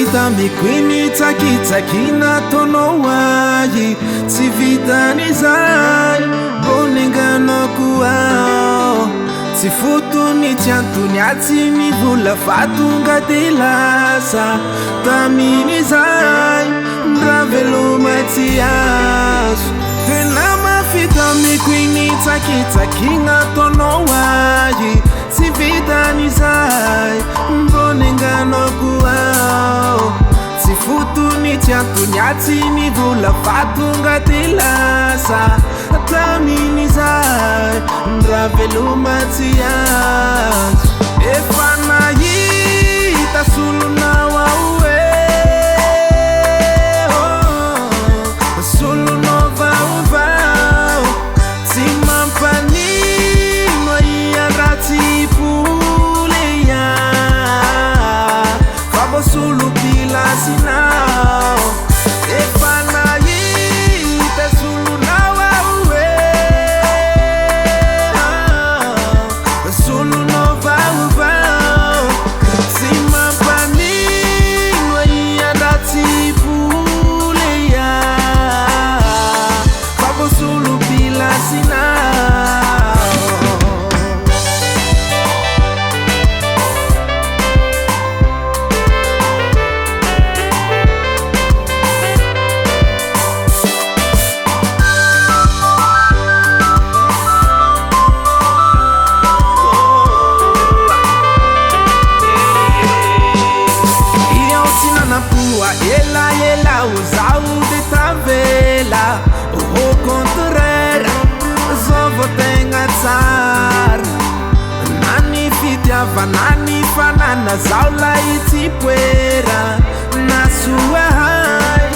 vita mikwinitsakitsaky nataonao ahy tsy vitan'izay bonenganao koa tsy fotony tsy antony atsy mivola fa tonga de lasa tamin'izay raha veloma tsy azo tena mafita mikwinitsakitsaky nataonao ahy tsy vitan'izay bonenganao koa tsy fotony tsy antony atsy mivola fa tonga de lasa tamin'izay raha veloma tsy azo efa nahita solonao ao solonao vaovao tsy mampanino iaratsy poleia fa vo solo pilasinao efa nahita solonao ao solonao vaovao tsy mampanino iaratsy poleia fa vo solo pilasinao ela usau de tavela au contraire zovo tenga tsar nani fitiava nani fanana zaula itipuera na sua hai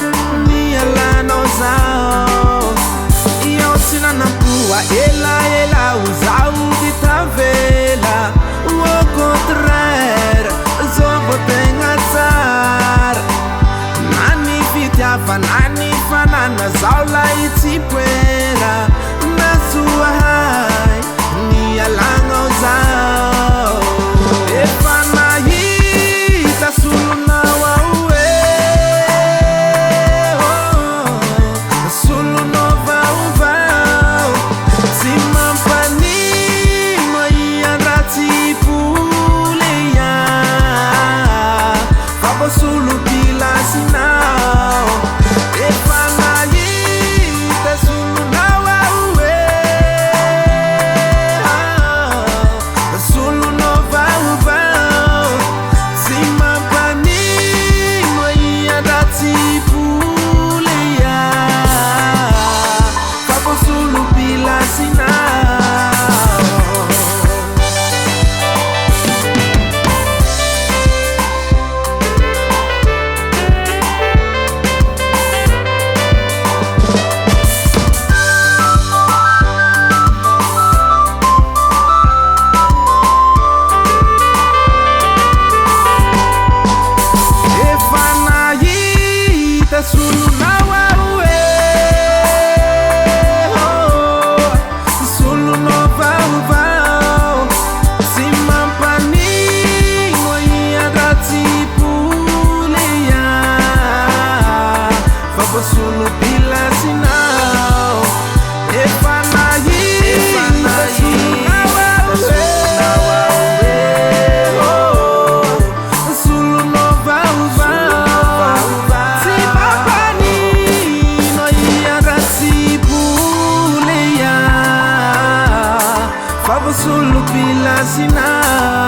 ni alano zao io sinana pua ela usau de tavela au contraire zovo tenga tsar nani fanana zaula itipuera na sua hai ni alano zao efa nahita solonao ao solonao vaovao tsy mampanino iaratsy poleia fa vo solo pilasinao efa nahita solonao ao solonao vaovao tsy mampanino iaratsy poleia fa vo solo pilasinao solonao ao solonao vaovao tsy mampanino iaratsy poleia fa vo solo pilasinao efa nahita solonao ao solonao vaovao tsy mampanino iaratsy poleia fa vo solo pilasinao